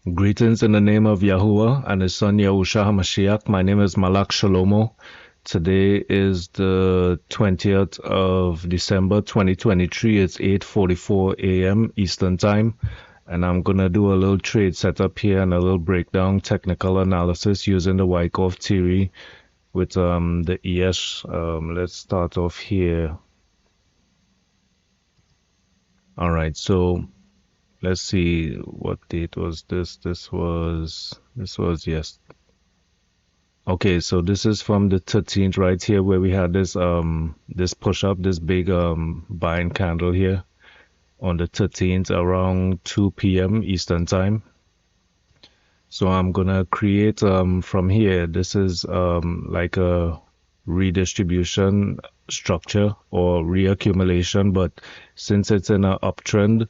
Greetings in the name of Yahuwah and his son Yahushua HaMashiach. My name is Malak Shalomo. Today is the 20th of December 2023. It's 8:44 a.m. Eastern Time. And I'm going to do a little trade setup here and a little breakdown, technical analysis using the Wycoff theory with the ES. Let's start off here. All right, so let's see, what date was this? This was yes. Okay, so this is from the 13th right here where we had this this push up, this big buying candle here on the 13th around 2 p.m. Eastern time. So I'm gonna create from here, this is like a redistribution structure or reaccumulation, but since it's in an uptrend,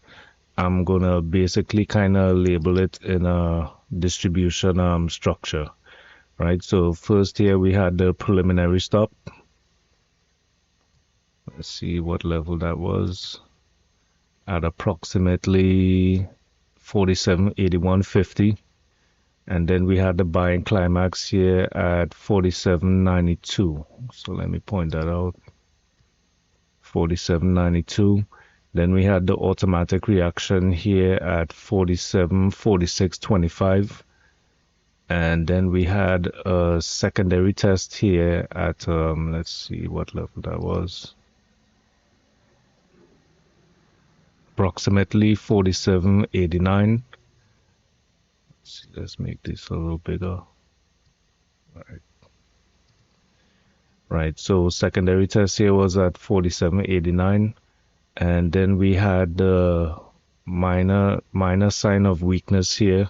I'm gonna basically kind of label it in a distribution structure, right? So first here we had the preliminary stop. Let's see what level that was, at approximately 47.8150, and then we had the buying climax here at 47.92. So let me point that out, 47.92. Then we had the automatic reaction here at 47.4625. And then we had a secondary test here at, let's see what level that was. Approximately 47.89. Let's make this a little bigger. All right. Right, so secondary test here was at 47.89. And then we had the minor sign of weakness here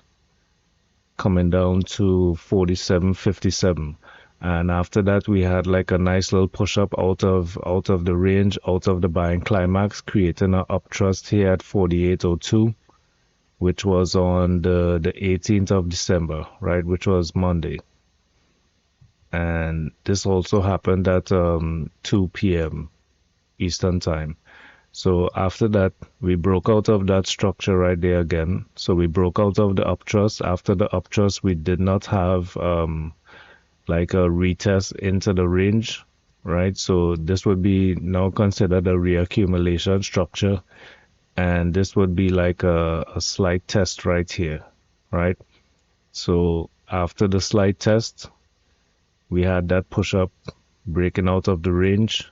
coming down to 47.57, and after that we had like a nice little push up out of the range, out of the buying climax, creating an uptrust here at 48.02, which was on the 18th of December, right, which was Monday. And this also happened at 2 p.m. Eastern time. So after that, we broke out of that structure right there again. So we broke out of the uptrust. After the uptrust, we did not have like a retest into the range, right? So this would be now considered a reaccumulation structure. And this would be like a slight test right here, right? So after the slight test, we had that push up breaking out of the range.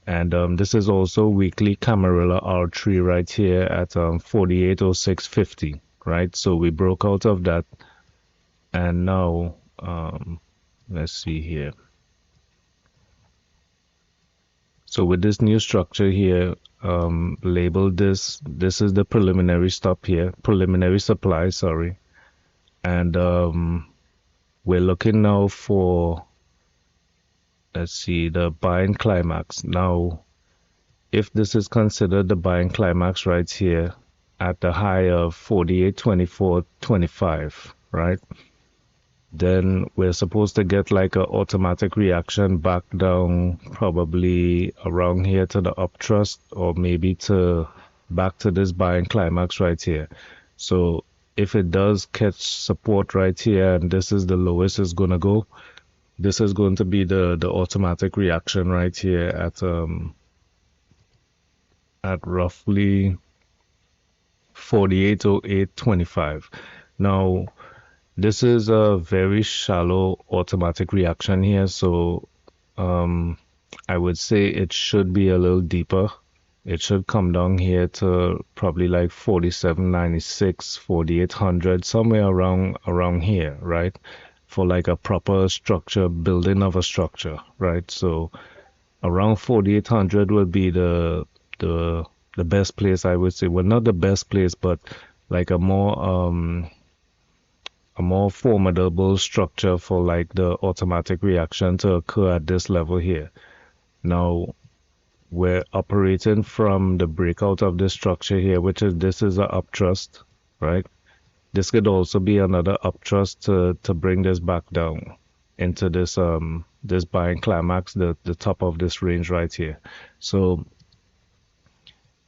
And this is also weekly Camarilla R3 right here at 48.0650, right? So we broke out of that. And now, let's see here. So with this new structure here, labeled this is the preliminary stop here, preliminary supply, sorry. And we're looking now for, let's see, the buying climax. Now, if this is considered the buying climax right here at the high of 48.2425, right? Then we're supposed to get like an automatic reaction back down, probably around here to the uptrust, or maybe to back to this buying climax right here. So if it does catch support right here, and this is the lowest it's gonna go, this is going to be the automatic reaction right here at roughly 48.0825. Now, this is a very shallow automatic reaction here, so I would say it should be a little deeper. It should come down here to probably like 47.96, 4800, somewhere around here, right? For like a proper structure, building of a structure, right? So around 4800 would be the best place, I would say. Well, not the best place, but like a more formidable structure for like the automatic reaction to occur at this level here. Now we're operating from the breakout of this structure here, which is, this is a uptrust, right? This could also be another uptrust to bring this back down into this this buying climax, the top of this range right here. So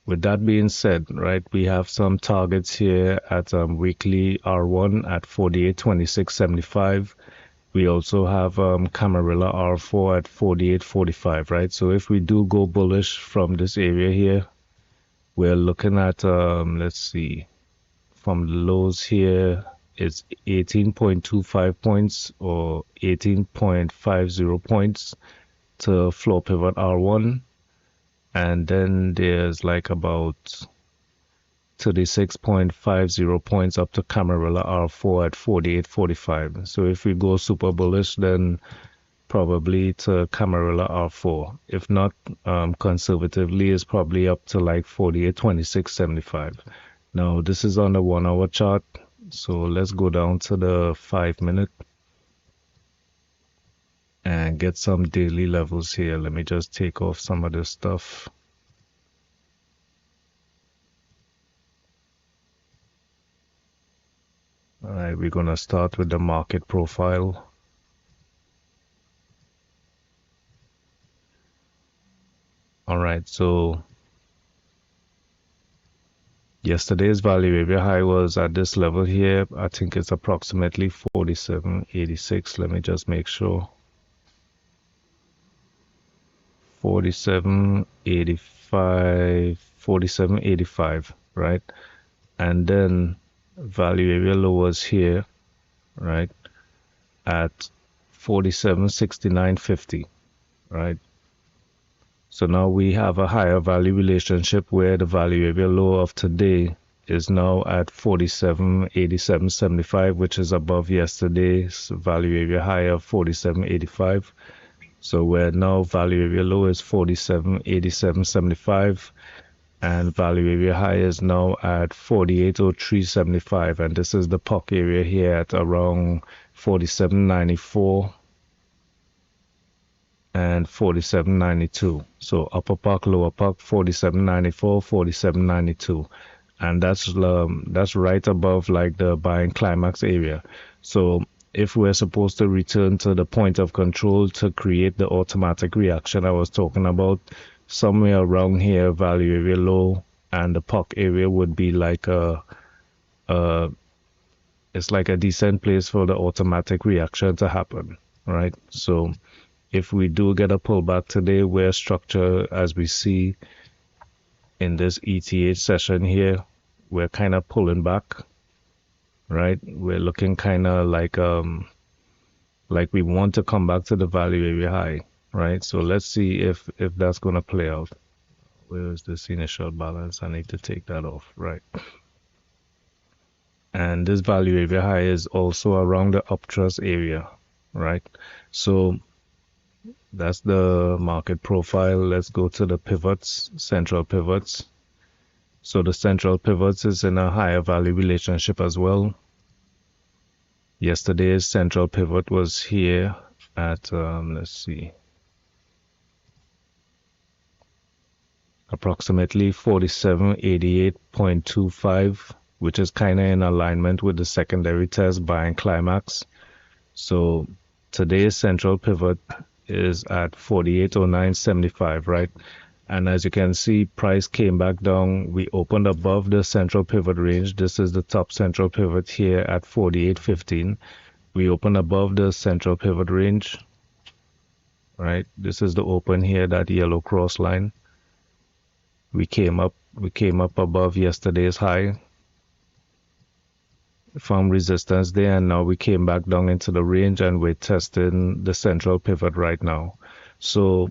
With that being said, right, we have some targets here at weekly R1 at 48.2675. We also have Camarilla R4 at 48.45, right? So if we do go bullish from this area here, we're looking at, let's see, from the lows here, it's 18.25 points or 18.50 points to floor pivot R1. And then there's like about 36.50 points up to Camarilla R4 at 48.45. So if we go super bullish, then probably to Camarilla R4. If not, conservatively, it's probably up to like 48.2675. Now, this is on the 1 hour chart. So let's go down to the 5 minute and get some daily levels here. Let me just take off some of this stuff. All right, we're going to start with the market profile. All right, so yesterday's value area high was at this level here. I think it's approximately 47.86. Let me just make sure. 47.85, 47.85, right? And then value area low was here, right? At 47.6950, right? So now we have a higher value relationship where the value area low of today is now at 47.8775, which is above yesterday's value area high of 47.85. So where now value area low is 47.8775 and value area high is now at 48.0375, and this is the POC area here at around 47.94 and 47.92. So upper POC, lower POC, 47.94, 47.92, and that's right above like the buying climax area. So if we're supposed to return to the point of control to create the automatic reaction I was talking about, somewhere around here, value area low and the POC area would be like it's like a decent place for the automatic reaction to happen, right? So if we do get a pullback today, where structure, as we see in this ETH session here, we're kind of pulling back, right? We're looking kind of like we want to come back to the value area high, right? So let's see if that's going to play out. Where is this initial balance? I need to take that off, right? And this value area high is also around the uptrust area, right? So that's the market profile. Let's go to the pivots, central pivots. So the central pivots is in a higher value relationship as well. Yesterday's central pivot was here at, let's see, approximately 47.88.25, which is kind of in alignment with the secondary test buying climax. So today's central pivot is at 48.0975, right? And as you can see, price came back down. We opened above the central pivot range. This is the top central pivot here at 48.15. We opened above the central pivot range, right? This is the open here, that yellow cross line. We came up above yesterday's high, found resistance there, and now we came back down into the range and we're testing the central pivot right now. So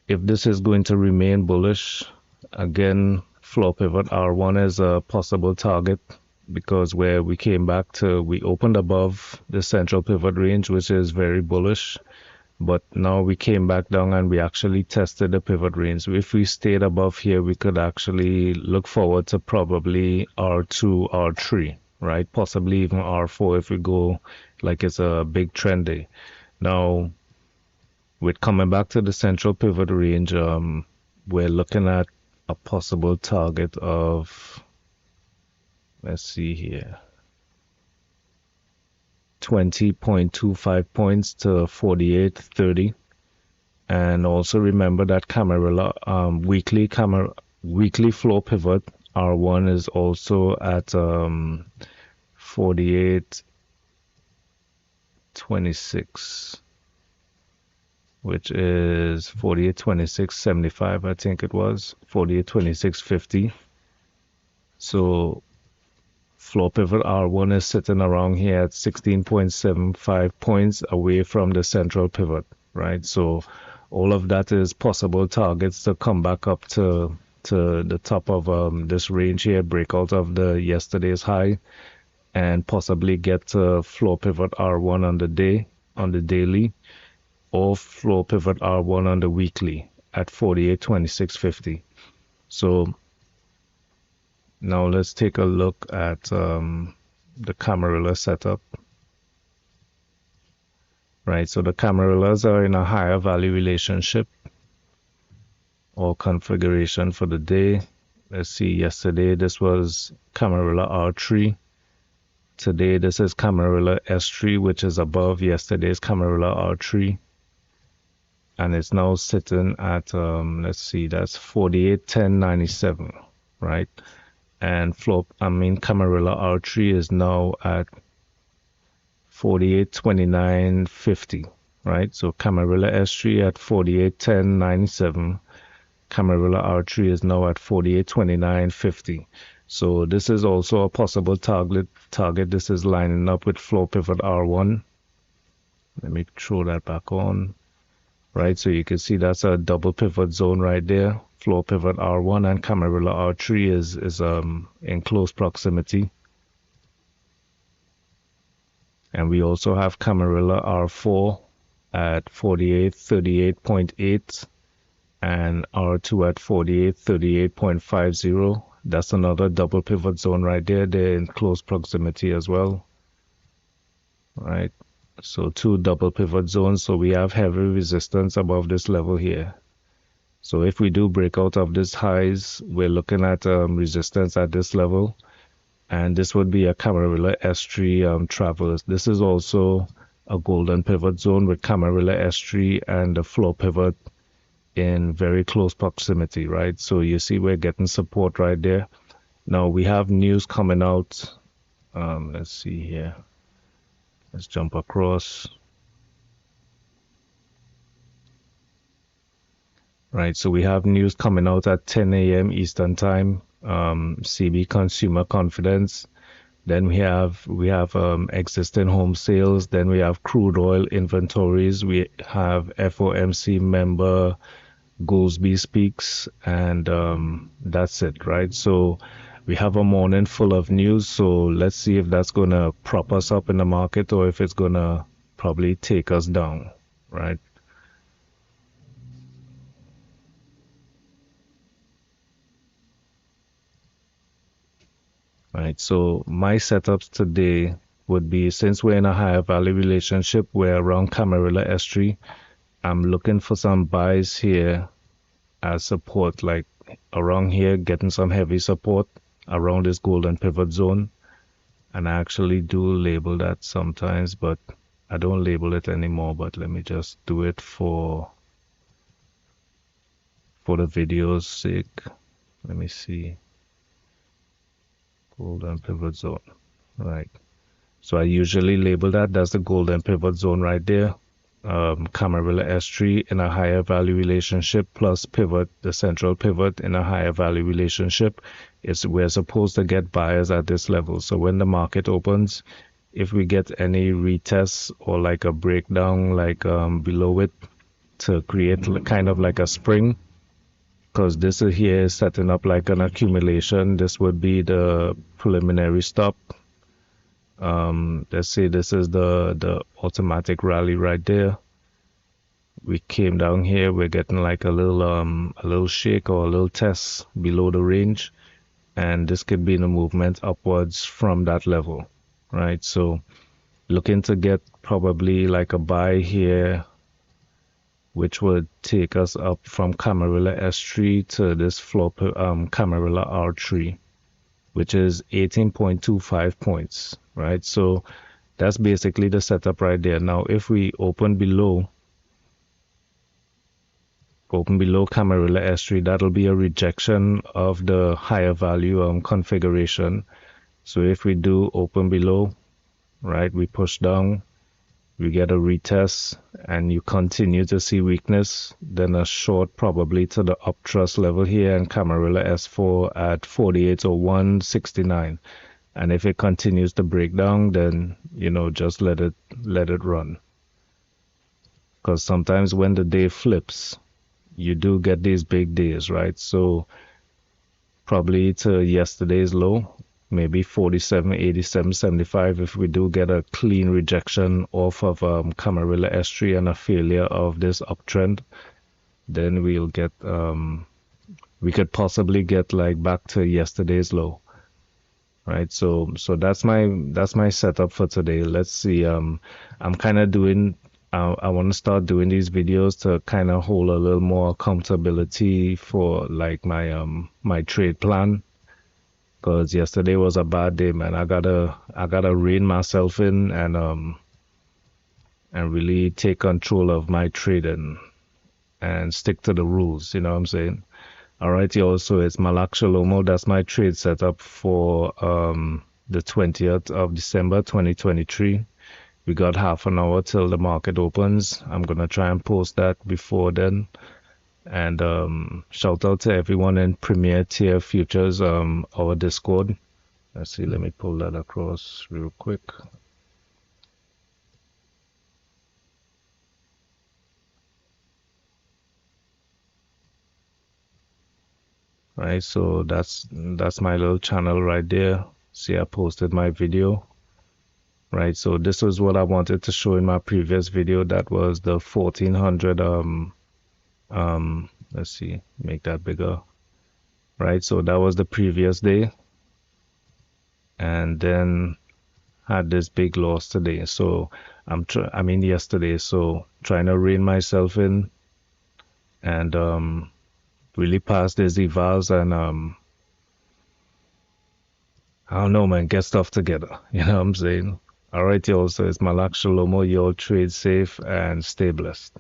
if this is going to remain bullish, again, floor pivot R1 is a possible target, because where we came back to, we opened above the central pivot range, which is very bullish, but now we came back down and we actually tested the pivot range. If we stayed above here, we could actually look forward to probably R2, R3, right? Possibly even R4 if we go like it's a big trend day. Now, with coming back to the central pivot range, we're looking at a possible target of, let's see here, 20.25 points to 48.30. And also remember that Camarilla weekly floor pivot R1 is also at 48.26, which is 48.26.75, I think it was 48.26.50. So floor pivot R1 is sitting around here at 16.75 points away from the central pivot, right? So all of that is possible targets to come back up to the top of this range here, break out of the yesterday's high, and possibly get to floor pivot R1 on the daily, or floor pivot R1 on the weekly at 48.26.50. So now let's take a look at the Camarilla setup. Right, so the Camarillas are in a higher value relationship or configuration for the day. Let's see, yesterday this was Camarilla R3. Today this is Camarilla S3, which is above yesterday's Camarilla R3. And it's now sitting at, let's see, that's 48.10.97, right? And Camarilla R3 is now at 48.29.50, right? So Camarilla S3 at 48.10.97. Camarilla R3 is now at 48.29.50. So this is also a possible target. This is lining up with floor pivot R1. Let me throw that back on. Right, so you can see that's a double pivot zone right there. Floor pivot R1 and Camarilla R3 is in close proximity. And we also have Camarilla R4 at 48.38.8 and R2 at 48.38.50. That's another double pivot zone right there. They're in close proximity as well. Right. So two double pivot zones. So we have heavy resistance above this level here. So if we do break out of these highs, we're looking at resistance at this level. And this would be a Camarilla S3 traverse. This is also a golden pivot zone with Camarilla S3 and the floor pivot in very close proximity, right? So you see we're getting support right there. Now we have news coming out. Let's see here. Let's jump across. Right, so we have news coming out at 10 a.m. Eastern Time. CB consumer confidence. Then we have existing home sales. Then we have crude oil inventories. We have FOMC member Goolsbee speaks, and that's it, right? So we have a morning full of news. So let's see if that's gonna prop us up in the market or if it's gonna probably take us down, right? Right, so my setups today would be, since we're in a higher value relationship, we're around Camarilla S3. I'm looking for some buys here as support, like around here, getting some heavy support around this golden pivot zone. And I actually do label that sometimes, but I don't label it anymore. But let me just do it for the video's sake. Let me see. Golden pivot zone, right? So I usually label that's the golden pivot zone right there. Camarilla S3 in a higher value relationship plus pivot, the central pivot in a higher value relationship. We're supposed to get buyers at this level. So when the market opens, if we get any retests or like a breakdown like below it to create kind of like a spring, because this here is setting up like an accumulation. This would be the preliminary stop. Let's say this is the automatic rally right there. We came down here, we're getting like a little shake or a little test below the range, and this could be in a movement upwards from that level, right? So looking to get probably like a buy here, which would take us up from Camarilla S3 to this floor Camarilla R3, which is 18.25 points, right? So that's basically the setup right there. Now, if we open below open below Camarilla S3, that'll be a rejection of the higher value configuration. So if we do open below, right, we push down, we get a retest, and you continue to see weakness, then a short probably to the up trust level here and Camarilla S4 at 4801.69. And if it continues to break down, then just let it run. Because sometimes when the day flips, you do get these big days, right? So probably to yesterday's low, maybe 47.87.75. If we do get a clean rejection off of Camarilla S3 and a failure of this uptrend, then we'll get we could possibly get like back to yesterday's low, right? So that's my setup for today. Let's see. I'm kind of doing. I want to start doing these videos to kind of hold a little more accountability for like my trade plan. Because yesterday was a bad day, man. I gotta rein myself in and really take control of my trading and stick to the rules. You know what I'm saying? Alright, y'all. So it's Malak Shalomo. That's my trade setup for the 20th of December 2023. We got half an hour till the market opens. I'm gonna try and post that before then. And shout out to everyone in Premier Tier Futures, our Discord. Let's see, let me pull that across real quick. Right, so that's my little channel right there. See, I posted my video. Right, so this was what I wanted to show in my previous video. That was the 1400 let's see, make that bigger. Right, so that was the previous day, and then had this big loss today. So yesterday. So trying to rein myself in and really pass these evals and I don't know, man, get stuff together. You know what I'm saying? All right, y'all. So it's Malak Shalomo. Y'all trade safe and stay blessed.